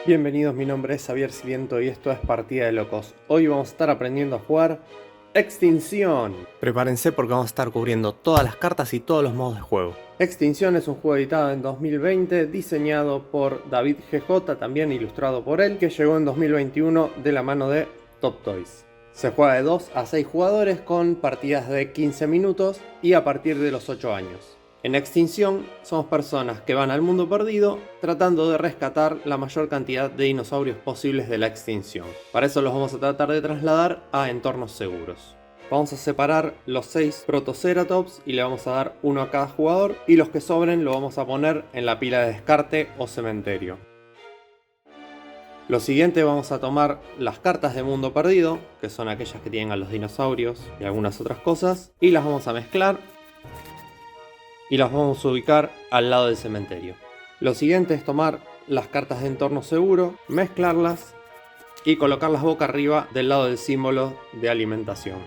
Bienvenidos, mi nombre es Xavier Siliento y esto es Partida de Locos. Hoy vamos a estar aprendiendo a jugar Extinción. Prepárense porque vamos a estar cubriendo todas las cartas y todos los modos de juego. Extinción es un juego editado en 2020, diseñado por David GJ, también ilustrado por él, que llegó en 2021 de la mano de Top Toys. Se juega de 2 a 6 jugadores con partidas de 15 minutos y a partir de los 8 años. En Extinción somos personas que van al mundo perdido tratando de rescatar la mayor cantidad de dinosaurios posibles de la extinción. Para eso los vamos a tratar de trasladar a entornos seguros. Vamos a separar los 6 Protoceratops y le vamos a dar uno a cada jugador, y los que sobren lo vamos a poner en la pila de descarte o cementerio. Lo siguiente, vamos a tomar las cartas de mundo perdido, que son aquellas que tienen a los dinosaurios y algunas otras cosas, y las vamos a mezclar y las vamos a ubicar al lado del cementerio. Lo siguiente es tomar las cartas de entorno seguro, mezclarlas y colocarlas boca arriba del lado del símbolo de alimentación.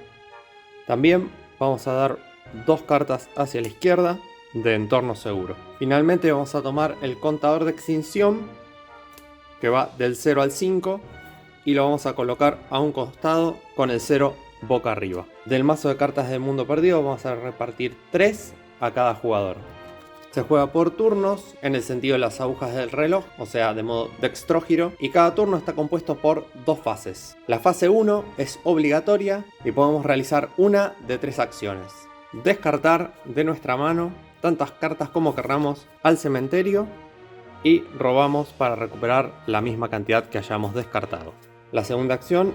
También vamos a dar 2 cartas hacia la izquierda de entorno seguro. Finalmente vamos a tomar el contador de extinción, que va del 0 al 5, y lo vamos a colocar a un costado con el 0 boca arriba. Del mazo de cartas del mundo perdido vamos a repartir 3 a cada jugador. Se juega por turnos en el sentido de las agujas del reloj, o sea, de modo dextrógiro, y cada turno está compuesto por 2 fases. La fase 1 es obligatoria y podemos realizar una de 3 acciones: descartar de nuestra mano tantas cartas como querramos al cementerio y robamos para recuperar la misma cantidad que hayamos descartado. La segunda acción: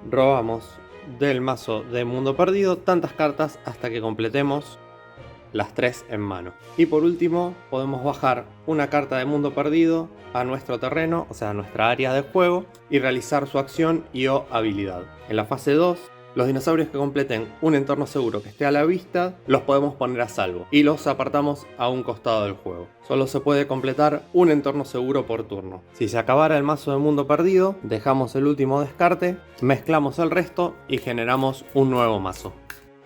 robamos del mazo de mundo perdido tantas cartas hasta que completemos las 3 en mano. Y por último, podemos bajar una carta de mundo perdido a nuestro terreno, o sea, a nuestra área de juego, y realizar su acción y o habilidad. En la fase 2, los dinosaurios que completen un entorno seguro que esté a la vista, los podemos poner a salvo y los apartamos a un costado del juego. Solo se puede completar un entorno seguro por turno. Si se acabara el mazo de mundo perdido, dejamos el último descarte, mezclamos el resto y generamos un nuevo mazo.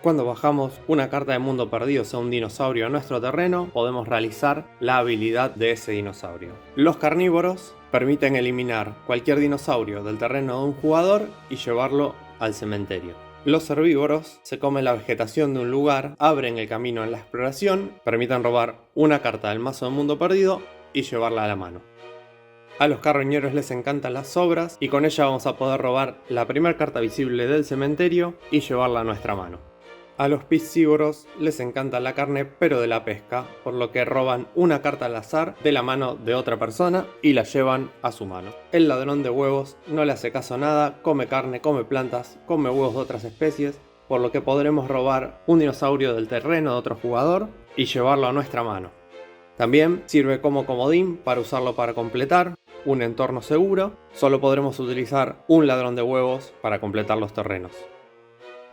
Cuando bajamos una carta de mundo perdido, sea un dinosaurio, a nuestro terreno, podemos realizar la habilidad de ese dinosaurio. Los carnívoros permiten eliminar cualquier dinosaurio del terreno de un jugador y llevarlo al cementerio. Los herbívoros se comen la vegetación de un lugar, abren el camino en la exploración, permiten robar una carta del mazo de mundo perdido y llevarla a la mano. A los carroñeros les encantan las sobras y con ella vamos a poder robar la primera carta visible del cementerio y llevarla a nuestra mano. A los piscívoros les encanta la carne pero de la pesca, por lo que roban una carta al azar de la mano de otra persona y la llevan a su mano. El ladrón de huevos no le hace caso a nada, come carne, come plantas, come huevos de otras especies, por lo que podremos robar un dinosaurio del terreno de otro jugador y llevarlo a nuestra mano. También sirve como comodín para usarlo para completar un entorno seguro. Solo podremos utilizar un ladrón de huevos para completar los terrenos.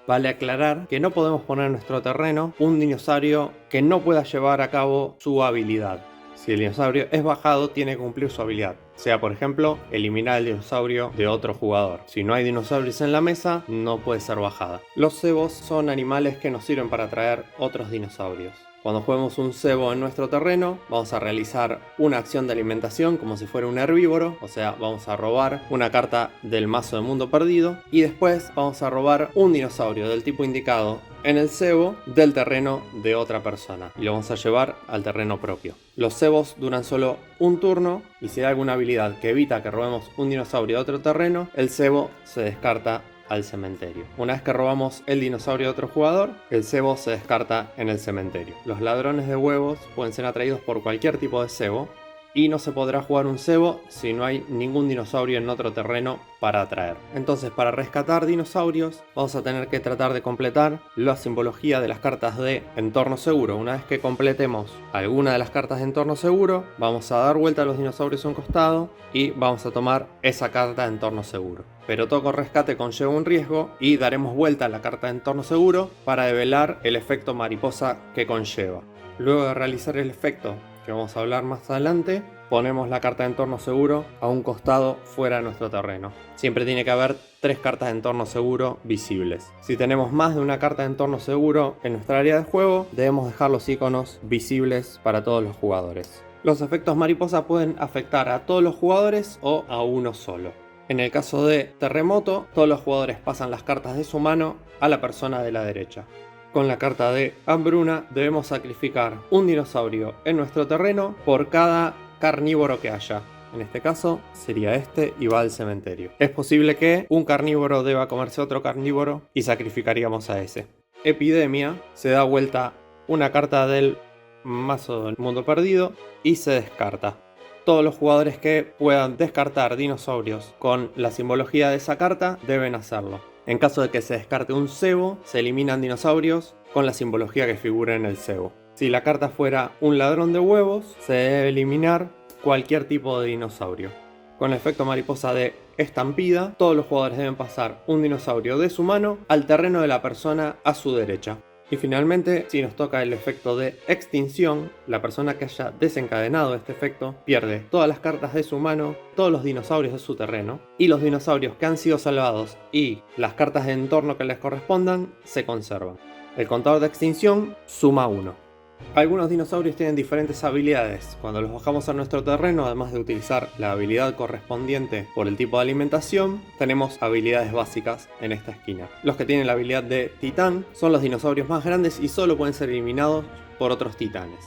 Vale aclarar que no podemos poner en nuestro terreno un dinosaurio que no pueda llevar a cabo su habilidad. Si el dinosaurio es bajado, tiene que cumplir su habilidad, sea por ejemplo eliminar el dinosaurio de otro jugador. Si no hay dinosaurios en la mesa, no puede ser bajada. Los cebos son animales que nos sirven para atraer otros dinosaurios. Cuando juguemos un cebo en nuestro terreno, vamos a realizar una acción de alimentación como si fuera un herbívoro, o sea, vamos a robar una carta del mazo de mundo perdido y después vamos a robar un dinosaurio del tipo indicado en el cebo del terreno de otra persona y lo vamos a llevar al terreno propio. Los cebos duran solo un turno y si hay alguna habilidad que evita que robemos un dinosaurio de otro terreno, el cebo se descarta al cementerio. Una vez que robamos el dinosaurio de otro jugador, el cebo se descarta en el cementerio. Los ladrones de huevos pueden ser atraídos por cualquier tipo de cebo y no se podrá jugar un cebo si no hay ningún dinosaurio en otro terreno para atraer. Entonces, para rescatar dinosaurios vamos a tener que tratar de completar la simbología de las cartas de entorno seguro. Una vez que completemos alguna de las cartas de entorno seguro, vamos a dar vuelta a los dinosaurios a un costado y vamos a tomar esa carta de entorno seguro. Pero todo rescate conlleva un riesgo y daremos vuelta a la carta de entorno seguro para develar el efecto mariposa que conlleva. Luego de realizar el efecto, que vamos a hablar más adelante, ponemos la carta de entorno seguro a un costado fuera de nuestro terreno. Siempre tiene que haber 3 cartas de entorno seguro visibles. Si tenemos más de una carta de entorno seguro en nuestra área de juego, debemos dejar los iconos visibles para todos los jugadores. Los efectos mariposa pueden afectar a todos los jugadores o a uno solo. En el caso de terremoto, todos los jugadores pasan las cartas de su mano a la persona de la derecha. Con la carta de hambruna debemos sacrificar un dinosaurio en nuestro terreno por cada carnívoro que haya. En este caso sería este y va al cementerio. Es posible que un carnívoro deba comerse otro carnívoro y sacrificaríamos a ese. Epidemia, se da vuelta una carta del mazo del mundo perdido y se descarta. Todos los jugadores que puedan descartar dinosaurios con la simbología de esa carta deben hacerlo. En caso de que se descarte un cebo, se eliminan dinosaurios con la simbología que figura en el cebo. Si la carta fuera un ladrón de huevos, se debe eliminar cualquier tipo de dinosaurio. Con el efecto mariposa de estampida, todos los jugadores deben pasar un dinosaurio de su mano al terreno de la persona a su derecha. Y finalmente, si nos toca el efecto de extinción, la persona que haya desencadenado este efecto pierde todas las cartas de su mano, todos los dinosaurios de su terreno, y los dinosaurios que han sido salvados y las cartas de entorno que les correspondan se conservan. El contador de extinción suma 1. Algunos dinosaurios tienen diferentes habilidades. Cuando los bajamos a nuestro terreno, además de utilizar la habilidad correspondiente por el tipo de alimentación, tenemos habilidades básicas en esta esquina. Los que tienen la habilidad de titán son los dinosaurios más grandes y solo pueden ser eliminados por otros titanes.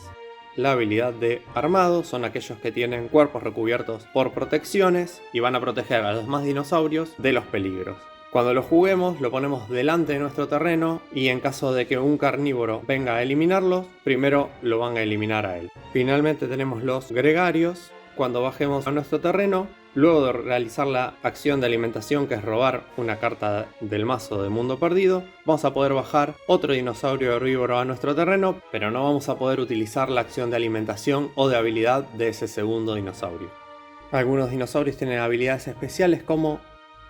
La habilidad de armado son aquellos que tienen cuerpos recubiertos por protecciones y van a proteger a los demás dinosaurios de los peligros. Cuando lo juguemos, lo ponemos delante de nuestro terreno y en caso de que un carnívoro venga a eliminarlos, primero lo van a eliminar a él. Finalmente tenemos los gregarios. Cuando bajemos a nuestro terreno, luego de realizar la acción de alimentación, que es robar una carta del mazo de mundo perdido, vamos a poder bajar otro dinosaurio herbívoro a nuestro terreno, pero no vamos a poder utilizar la acción de alimentación o de habilidad de ese segundo dinosaurio. Algunos dinosaurios tienen habilidades especiales como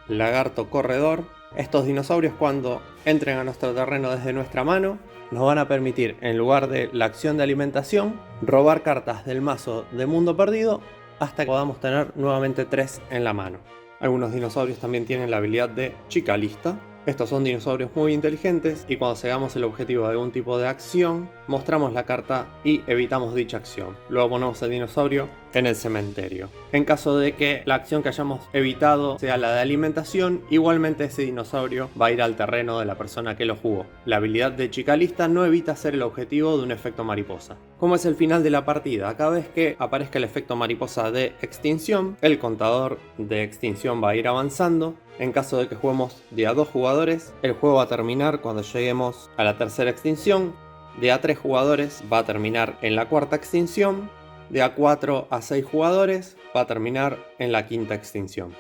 lagarto corredor. Estos dinosaurios, cuando entren a nuestro terreno desde nuestra mano, nos van a permitir, en lugar de la acción de alimentación, robar cartas del mazo de mundo perdido hasta que podamos tener nuevamente 3 en la mano. Algunos dinosaurios también tienen la habilidad de chica lista. Estos son dinosaurios muy inteligentes y cuando llegamos el objetivo de algún tipo de acción, mostramos la carta y evitamos dicha acción. Luego ponemos el dinosaurio en el cementerio. En caso de que la acción que hayamos evitado sea la de alimentación, igualmente ese dinosaurio va a ir al terreno de la persona que lo jugó. La habilidad de chica lista no evita ser el objetivo de un efecto mariposa. ¿Cómo es el final de la partida? Cada vez que aparezca el efecto mariposa de extinción, el contador de extinción va a ir avanzando. En caso de que juguemos de a 2 jugadores, el juego va a terminar cuando lleguemos a la tercera extinción. De a 3 jugadores va a terminar en la cuarta extinción. De a 4 a 6 jugadores va a terminar en la quinta extinción.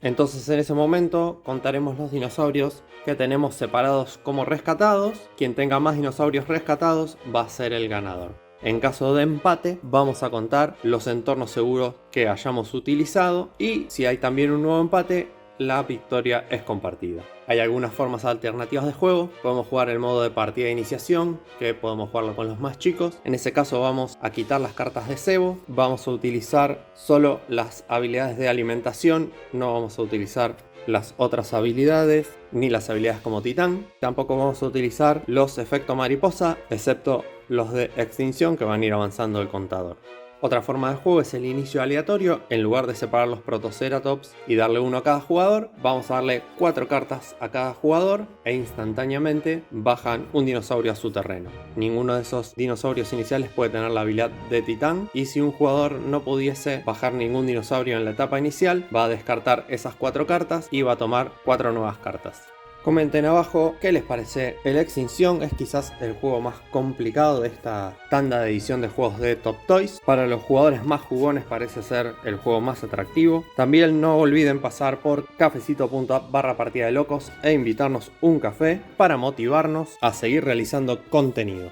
Entonces en ese momento contaremos los dinosaurios que tenemos separados como rescatados. Quien tenga más dinosaurios rescatados va a ser el ganador. En caso de empate vamos a contar los entornos seguros que hayamos utilizado y si hay también un nuevo empate, la victoria es compartida. Hay algunas formas alternativas de juego. Podemos jugar el modo de partida de iniciación, que podemos jugarlo con los más chicos. En ese caso vamos a quitar las cartas de cebo. Vamos a utilizar solo las habilidades de alimentación. No vamos a utilizar las otras habilidades, ni las habilidades como titán. Tampoco vamos a utilizar los efectos mariposa, excepto los de extinción, que van a ir avanzando el contador. Otra forma de juego es el inicio aleatorio. En lugar de separar los Protoceratops y darle uno a cada jugador, vamos a darle 4 cartas a cada jugador e instantáneamente bajan un dinosaurio a su terreno. Ninguno de esos dinosaurios iniciales puede tener la habilidad de titán y si un jugador no pudiese bajar ningún dinosaurio en la etapa inicial, va a descartar esas 4 cartas y va a tomar 4 nuevas cartas. Comenten abajo qué les parece el Extinción. Es quizás el juego más complicado de esta tanda de edición de juegos de Top Toys. Para los jugadores más jugones parece ser el juego más atractivo. También no olviden pasar por cafecito.app/partida de locos e invitarnos un café para motivarnos a seguir realizando contenido.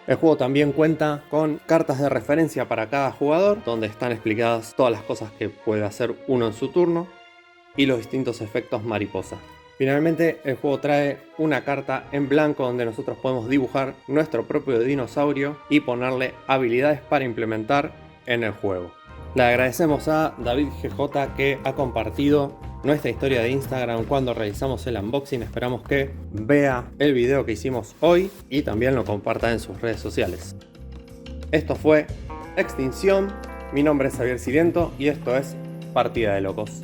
El juego también cuenta con cartas de referencia para cada jugador, donde están explicadas todas las cosas que puede hacer uno en su turno y los distintos efectos mariposa. Finalmente, el juego trae una carta en blanco donde nosotros podemos dibujar nuestro propio dinosaurio y ponerle habilidades para implementar en el juego. Le agradecemos a David GJ que ha compartido nuestra historia de Instagram cuando realizamos el unboxing. Esperamos que vea el video que hicimos hoy y también lo comparta en sus redes sociales. Esto fue Extinción. Mi nombre es Xavier Siriento y esto es Partida de Locos.